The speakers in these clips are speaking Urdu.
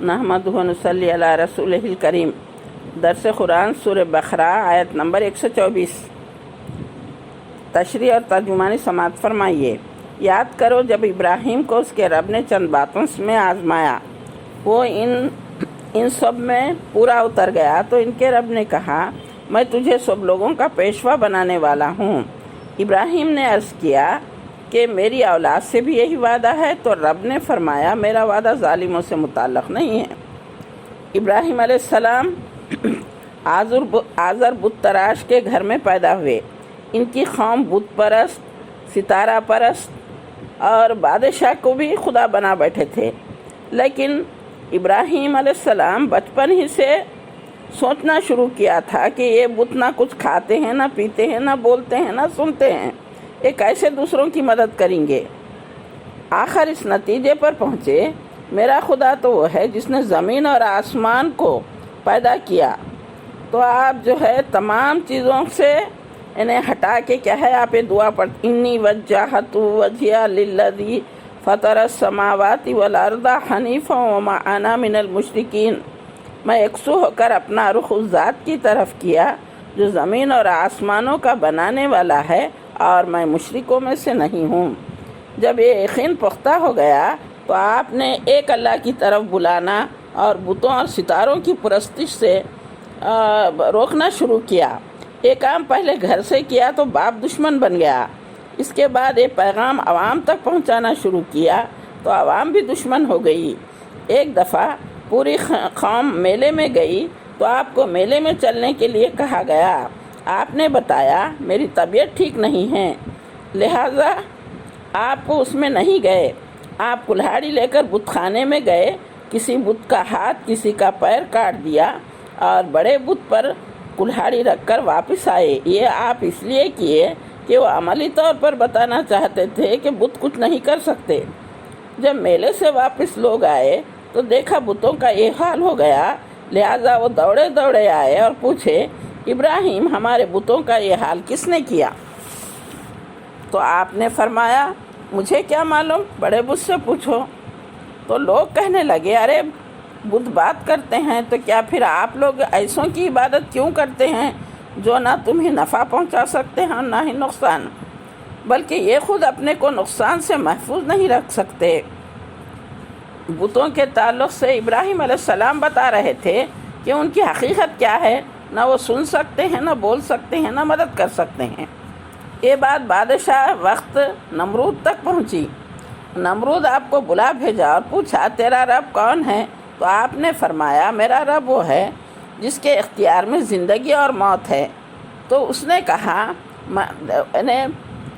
نحمدہ و نصلی علی رسولہ الکریم۔ درس قرآن سورہ بقرہ آیت نمبر 124۔ تشریح اور ترجمانی سماعت فرمائیے۔ یاد کرو جب ابراہیم کو اس کے رب نے چند باتوں میں آزمایا، وہ ان سب میں پورا اتر گیا تو ان کے رب نے کہا، میں تجھے سب لوگوں کا پیشوا بنانے والا ہوں۔ ابراہیم نے عرض کیا کہ میری اولاد سے بھی یہی وعدہ ہے، تو رب نے فرمایا میرا وعدہ ظالموں سے متعلق نہیں ہے۔ ابراہیم علیہ السلام آزر بت تراش کے گھر میں پیدا ہوئے۔ ان کی قوم بت پرست، ستارہ پرست اور بادشاہ کو بھی خدا بنا بیٹھے تھے، لیکن ابراہیم علیہ السلام بچپن ہی سے سوچنا شروع کیا تھا کہ یہ بت نہ کچھ کھاتے ہیں، نہ پیتے ہیں، نہ بولتے ہیں، نہ سنتے ہیں، یہ کیسے دوسروں کی مدد کریں گے؟ آخر اس نتیجے پر پہنچے، میرا خدا تو وہ ہے جس نے زمین اور آسمان کو پیدا کیا، تو آپ جو ہے تمام چیزوں سے انہیں ہٹا کے کیا ہے، آپ یہ دعا پڑھتے، انی وجہت وجہی للذی فطر السماوات والارض حنیفا وما انا من المشرکین، میں یکسو ہو کر اپنا رخ اس ذات کی طرف کیا جو زمین اور آسمانوں کا بنانے والا ہے، اور میں مشرکوں میں سے نہیں ہوں۔ جب یہ یقین پختہ ہو گیا تو آپ نے ایک اللہ کی طرف بلانا اور بتوں اور ستاروں کی پرستش سے روکنا شروع کیا۔ یہ کام پہلے گھر سے کیا تو باپ دشمن بن گیا، اس کے بعد یہ پیغام عوام تک پہنچانا شروع کیا تو عوام بھی دشمن ہو گئی۔ ایک دفعہ پوری قوم میلے میں گئی تو آپ کو میلے میں چلنے کے لیے کہا گیا۔ آپ نے بتایا میری طبیعت ٹھیک نہیں ہے، لہٰذا آپ اس میں نہیں گئے۔ آپ کلہاڑی لے کر بت خانے میں گئے، کسی بت کا ہاتھ کسی کا پیر کاٹ دیا اور بڑے بت پر کلہاڑی رکھ کر واپس آئے۔ یہ آپ اس لیے کیے کہ وہ عملی طور پر بتانا چاہتے تھے کہ بت کچھ نہیں کر سکتے۔ جب میلے سے واپس لوگ آئے تو دیکھا بتوں کا یہ حال ہو گیا، لہٰذا وہ دوڑے دوڑے آئے اور پوچھے، ابراہیم ہمارے بتوں کا یہ حال کس نے کیا؟ تو آپ نے فرمایا مجھے کیا معلوم، بڑے بت سے پوچھو۔ تو لوگ کہنے لگے، ارے بت بات کرتے ہیں تو کیا پھر آپ لوگ ایسوں کی عبادت کیوں کرتے ہیں جو نہ تمہیں نفع پہنچا سکتے ہیں نہ ہی نقصان، بلکہ یہ خود اپنے کو نقصان سے محفوظ نہیں رکھ سکتے؟ بتوں کے تعلق سے ابراہیم علیہ السلام بتا رہے تھے کہ ان کی حقیقت کیا ہے، نہ وہ سن سکتے ہیں، نہ بول سکتے ہیں، نہ مدد کر سکتے ہیں۔ یہ بات بادشاہ وقت نمرود تک پہنچی۔ نمرود آپ کو بلا بھیجا اور پوچھا تیرا رب کون ہے؟ تو آپ نے فرمایا میرا رب وہ ہے جس کے اختیار میں زندگی اور موت ہے۔ تو اس نے کہا،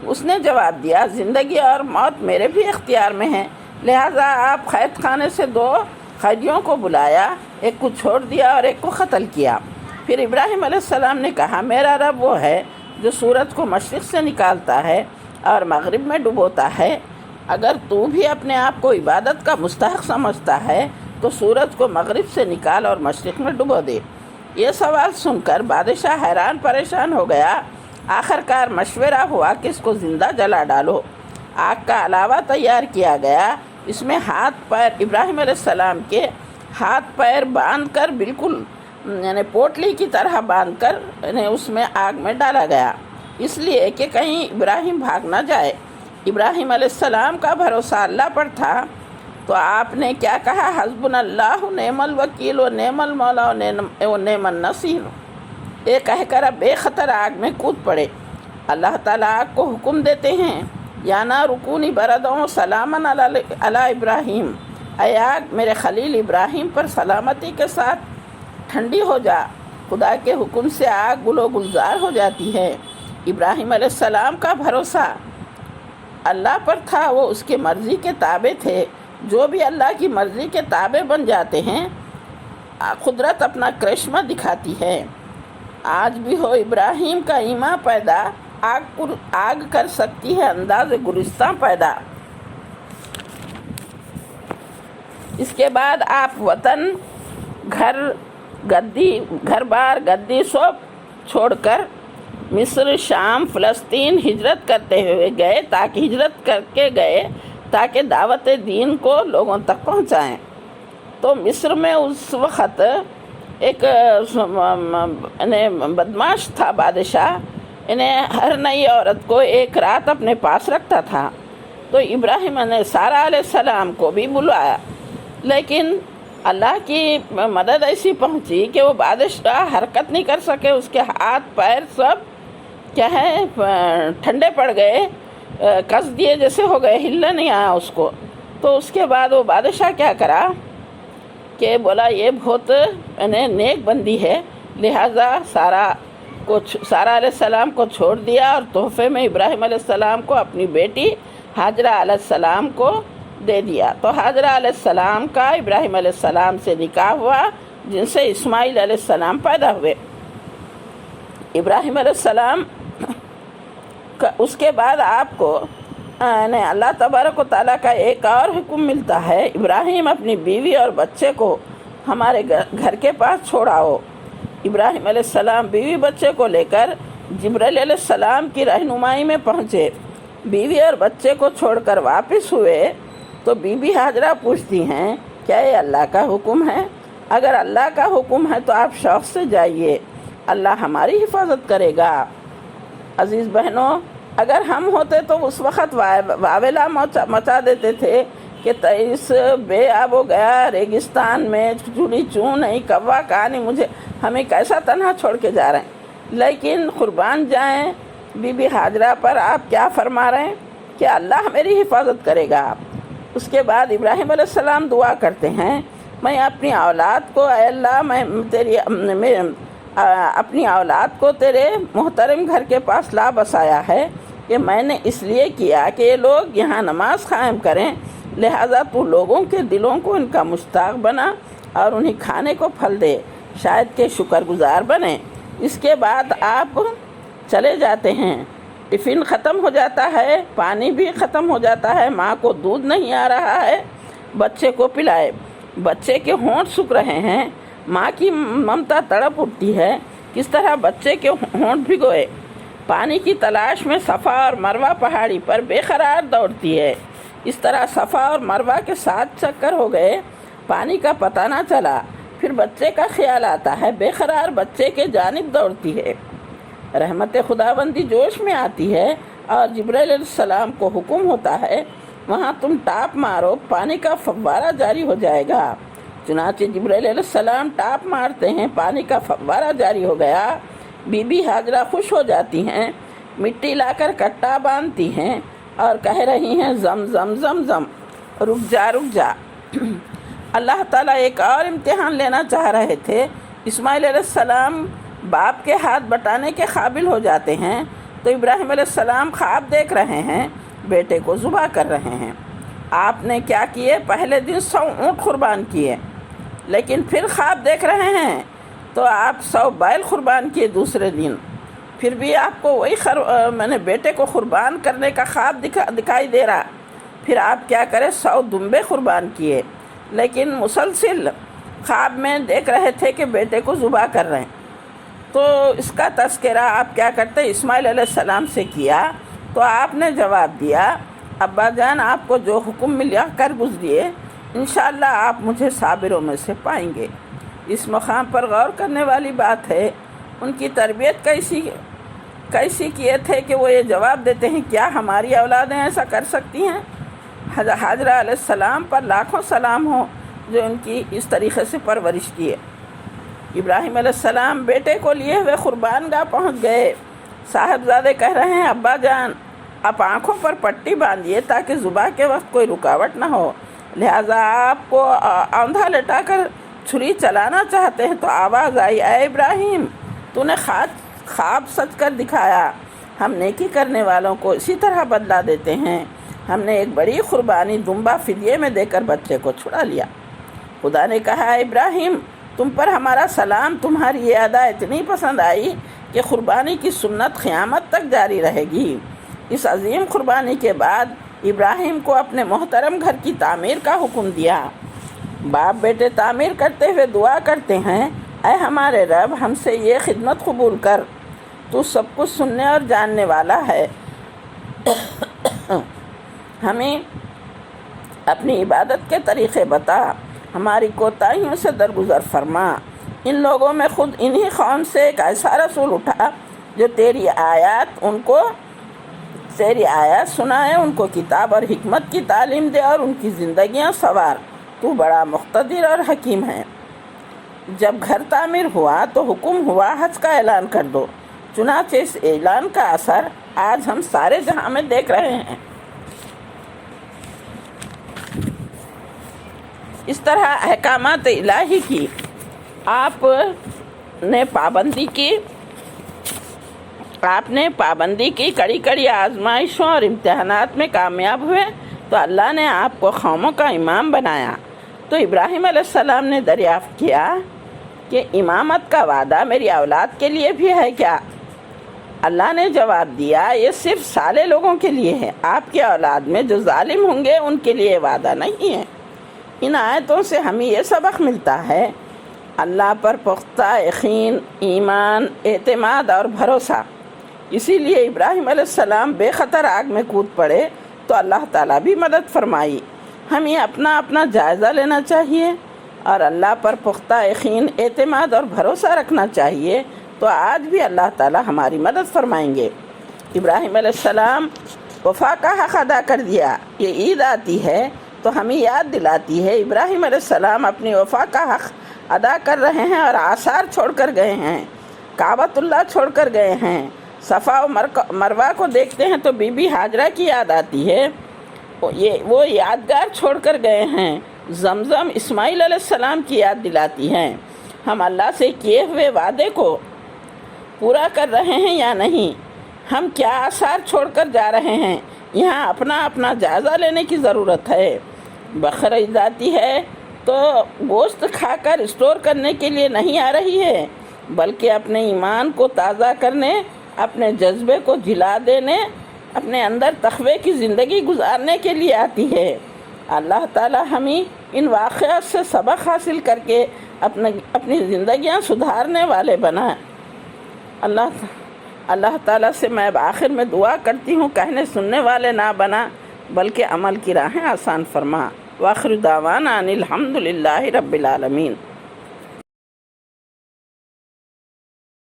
اس نے جواب دیا زندگی اور موت میرے بھی اختیار میں ہے، لہٰذا آپ قید خانے سے 2 قیدیوں کو بلایا، ایک کو چھوڑ دیا اور ایک کو قتل کیا۔ پھر ابراہیم علیہ السلام نے کہا میرا رب وہ ہے جو سورج کو مشرق سے نکالتا ہے اور مغرب میں ڈبوتا ہے۔ اگر تو بھی اپنے آپ کو عبادت کا مستحق سمجھتا ہے تو سورج کو مغرب سے نکال اور مشرق میں ڈبو دے۔ یہ سوال سن کر بادشاہ حیران پریشان ہو گیا۔ آخر کار مشورہ ہوا کہ اس کو زندہ جلا ڈالو۔ آگ کا علاوہ تیار کیا گیا، اس میں ہاتھ پیر ابراہیم علیہ السلام کے ہاتھ پیر باندھ کر بالکل پوٹلی کی طرح باندھ کر اس میں آگ میں ڈالا گیا، اس لیے کہ کہیں ابراہیم بھاگ نہ جائے۔ ابراہیم علیہ السلام کا بھروسہ اللہ پر تھا، تو آپ نے کیا کہا، حسبنا اللہ نعم الوکیل و نعم المولا و نعم النصیر، یہ کہہ کر اب بے خطر آگ میں کود پڑے۔ اللہ تعالیٰ آگ کو حکم دیتے ہیں، یا نار کونی بردا سلاما علی ابراہیم، اے آگ میرے خلیل ابراہیم پر سلامتی کے ساتھ ٹھنڈی ہو جا۔ خدا کے حکم سے آگ گل و گلزار ہو جاتی ہے۔ ابراہیم علیہ السلام کا بھروسہ اللہ پر تھا، وہ اس کی مرضی کے تابع تھے۔ جو بھی اللہ کی مرضی کے تابع بن جاتے ہیں، قدرت اپنا کرشمہ دکھاتی ہے۔ آج بھی ہو ابراہیم کا ایمان پیدا، آگ کر سکتی ہے انداز گلستاں پیدا۔ اس کے بعد آپ وطن، گھر بار گدی سب چھوڑ کر مصر، شام، فلسطین ہجرت کرتے ہوئے گئے، تاکہ دعوت دین کو لوگوں تک پہنچائیں۔ تو مصر میں اس وقت ایک بدماش تھا بادشاہ، انہیں ہر نئی عورت کو ایک رات اپنے پاس رکھتا تھا۔ تو ابراہیم نے سارہ علیہ السلام کو بھی بلوایا، لیکن اللہ کی مدد ایسی پہنچی کہ وہ بادشاہ حرکت نہیں کر سکے، اس کے ہاتھ پیر سب کیا ہے ٹھنڈے پڑ گئے، کس دیے جیسے ہو گئے، ہلنے نہیں آیا اس کو۔ تو اس کے بعد وہ بادشاہ کیا کرا کہ بولا یہ بہت نیک بندی ہے، لہٰذا سارہ علیہ السلام کو چھوڑ دیا اور تحفے میں ابراہیم علیہ السلام کو اپنی بیٹی ہاجرہ علیہ السلام کو دے دیا۔ تو ہاجرہ علیہ السلام کا ابراہیم علیہ السلام سے نکاح ہوا، جن سے اسماعیل علیہ السلام پیدا ہوئے۔ ابراہیم علیہ السلام اس کے بعد آپ کو اللہ تبارک و تعالیٰ کا ایک اور حکم ملتا ہے، ابراہیم اپنی بیوی اور بچے کو ہمارے گھر کے پاس چھوڑاؤ۔ ابراہیم علیہ السلام بیوی بچے کو لے کر جبرائیل علیہ السلام کی رہنمائی میں پہنچے، بیوی اور بچے کو چھوڑ کر واپس ہوئے تو بی بی ہاجرہ پوچھتی ہیں کیا یہ اللہ کا حکم ہے؟ اگر اللہ کا حکم ہے تو آپ شوق سے جائیے، اللہ ہماری حفاظت کرے گا۔ عزیز بہنوں، اگر ہم ہوتے تو اس وقت واویلا مچا دیتے تھے کہ تئیس بے آب ہو گیا، ریگستان میں چوڑی چوں نہیں، کوا کہاں نہیں، ہمیں کیسا تنہا چھوڑ کے جا رہے ہیں۔ لیکن قربان جائیں بی بی ہاجرہ پر، آپ کیا فرما رہے ہیں کہ اللہ میری حفاظت کرے گا۔ اس کے بعد ابراہیم علیہ السلام دعا کرتے ہیں، میں اپنی اولاد کو، اے اللہ میں اپنی اولاد کو تیرے محترم گھر کے پاس لا بسایا ہے کہ میں نے اس لیے کیا کہ یہ لوگ یہاں نماز قائم کریں، لہٰذا تو لوگوں کے دلوں کو ان کا مشتاق بنا اور انہیں کھانے کو پھل دے، شاید کہ شکر گزار بنیں۔ اس کے بعد آپ چلے جاتے ہیں، ٹفن ختم ہو جاتا ہے، پانی بھی ختم ہو جاتا ہے، ماں کو دودھ نہیں آ رہا ہے، بچے کو پلائے، بچے کے ہونٹ سوکھ رہے ہیں، ماں کی ممتا تڑپ اٹھتی ہے، کس طرح بچے کے ہونٹ بھگوئے، پانی کی تلاش میں صفا اور مروہ پہاڑی پر بے قرار دوڑتی ہے۔ اس طرح صفا اور مروہ کے 7 چکر ہو گئے، پانی کا پتہ نہ چلا، پھر بچے کا خیال آتا ہے، بے قرار بچے کے جانب دوڑتی ہے۔ رحمت خداوندی جوش میں آتی ہے اور جبرائیل علیہ السلام کو حکم ہوتا ہے وہاں تم ٹاپ مارو، پانی کا فوارہ جاری ہو جائے گا۔ چنانچہ جبرائیل علیہ السلام ٹاپ مارتے ہیں، پانی کا فوارہ جاری ہو گیا، بی بی ہاجرہ خوش ہو جاتی ہیں، مٹی لا کر کٹا باندھتی ہیں اور کہہ رہی ہیں زم زم زم زم، رک جا رک جا۔ اللہ تعالیٰ ایک اور امتحان لینا چاہ رہے تھے۔ اسماعیل علیہ السلام باپ کے ہاتھ بٹانے کے قابل ہو جاتے ہیں تو ابراہیم علیہ السلام خواب دیکھ رہے ہیں، بیٹے کو ذبح کر رہے ہیں۔ آپ نے کیا کیے؟ پہلے دن 100 اونٹ قربان کیے، لیکن پھر خواب دیکھ رہے ہیں تو آپ 100 بیل قربان کیے دوسرے دن، پھر بھی آپ کو وہی بیٹے کو قربان کرنے کا خواب دکھائی دے رہا، پھر آپ کیا کریں 100 دمبے قربان کیے، لیکن مسلسل خواب میں دیکھ رہے تھے کہ بیٹے کو ذبح کر رہے ہیں۔ تو اس کا تذکرہ آپ کیا کرتے اسماعیل علیہ السلام سے کیا تو آپ نے جواب دیا ابا جان آپ کو جو حکم ملا کر گزریے، انشاءاللہ آپ مجھے صابروں میں سے پائیں گے۔ اس مقام پر غور کرنے والی بات ہے ان کی تربیت کیسی کیے تھے کہ وہ یہ جواب دیتے ہیں کیا ہماری اولادیں ایسا کر سکتی ہیں؟ ہاجرہ علیہ السلام پر لاکھوں سلام ہو جو ان کی اس طریقے سے پرورش کیے۔ ابراہیم علیہ السلام بیٹے کو لیے ہوئے قربان گاہ پہنچ گئے۔ صاحبزادے کہہ رہے ہیں ابا جان آپ آنکھوں پر پٹی باندھیے تاکہ ذبح کے وقت کوئی رکاوٹ نہ ہو، لہٰذا آپ کو اوندھا لٹا کر چھری چلانا چاہتے ہیں تو آواز آئی اے ابراہیم تو نے خواب سچ کر دکھایا، ہم نیکی کرنے والوں کو اسی طرح بدلہ دیتے ہیں۔ ہم نے ایک بڑی قربانی دمبا فدیے میں دے کر بچے کو چھڑا لیا۔ خدا نے کہا ابراہیم تم پر ہمارا سلام، تمہاری یہ ادا اتنی پسند آئی کہ قربانی کی سنت قیامت تک جاری رہے گی۔ اس عظیم قربانی کے بعد ابراہیم کو اپنے محترم گھر کی تعمیر کا حکم دیا۔ باپ بیٹے تعمیر کرتے ہوئے دعا کرتے ہیں اے ہمارے رب ہم سے یہ خدمت قبول کر، تو سب کچھ سننے اور جاننے والا ہے، ہمیں اپنی عبادت کے طریقے بتا، ہماری کوتاہیوں سے درگزر فرما۔ ان لوگوں میں خود انہی قوم سے ایک ایسا رسول اٹھا جو تیری آیات سنائے، ان کو کتاب اور حکمت کی تعلیم دے اور ان کی زندگیاں سنوار۔ تو بڑا مقتدر اور حکیم ہے۔ جب گھر تعمیر ہوا تو حکم ہوا حج کا اعلان کر دو، چنانچہ اس اعلان کا اثر آج ہم سارے جہاں میں دیکھ رہے ہیں۔ اس طرح احکامات الہی کی آپ نے پابندی کی، کڑی کڑی آزمائشوں اور امتحانات میں کامیاب ہوئے تو اللہ نے آپ کو قوموں کا امام بنایا۔ تو ابراہیم علیہ السلام نے دریافت کیا کہ امامت کا وعدہ میری اولاد کے لیے بھی ہے کیا؟ اللہ نے جواب دیا، یہ صرف صالح لوگوں کے لیے ہے، آپ کی اولاد میں جو ظالم ہوں گے ان کے لیے وعدہ نہیں ہے۔ ان آیتوں سے ہمیں یہ سبق ملتا ہے، اللہ پر پختہ یقین، ایمان، اعتماد اور بھروسہ۔ اسی لیے ابراہیم علیہ السلام بے خطر آگ میں کود پڑے تو اللہ تعالیٰ بھی مدد فرمائی۔ ہمیں اپنا جائزہ لینا چاہیے اور اللہ پر پختہ یقین، اعتماد اور بھروسہ رکھنا چاہیے، تو آج بھی اللہ تعالیٰ ہماری مدد فرمائیں گے۔ ابراہیم علیہ السلام وفا کا حق ادا کر دیا۔ یہ عید آتی ہے تو ہمیں یاد دلاتی ہے ابراہیم علیہ السلام اپنی وفا کا حق ادا کر رہے ہیں اور آثار چھوڑ کر گئے ہیں، کعبۃ اللہ چھوڑ کر گئے ہیں۔ صفا و مروہ کو دیکھتے ہیں تو بی بی ہاجرہ کی یاد آتی ہے، وہ یادگار چھوڑ کر گئے ہیں۔ زمزم اسماعیل علیہ السلام کی یاد دلاتی ہیں۔ ہم اللہ سے کیے ہوئے وعدے کو پورا کر رہے ہیں یا نہیں؟ ہم کیا آثار چھوڑ کر جا رہے ہیں؟ یہاں اپنا جائزہ لینے کی ضرورت ہے۔ بقرہ عید آتی ہے تو گوشت کھا کر اسٹور کرنے کے لیے نہیں آ رہی ہے، بلکہ اپنے ایمان کو تازہ کرنے، اپنے جذبے کو جلا دینے، اپنے اندر تقوی کی زندگی گزارنے کے لیے آتی ہے۔ اللہ تعالی ہمیں ان واقعات سے سبق حاصل کر کے اپنی زندگیاں سدھارنے والے بنائیں۔ اللہ تعالیٰ سے میں آخر میں دعا کرتی ہوں، کہنے سننے والے نہ بنا بلکہ عمل کی راہیں آسان فرما۔ وآخر دعوانا ان الحمد للہ رب العالمین۔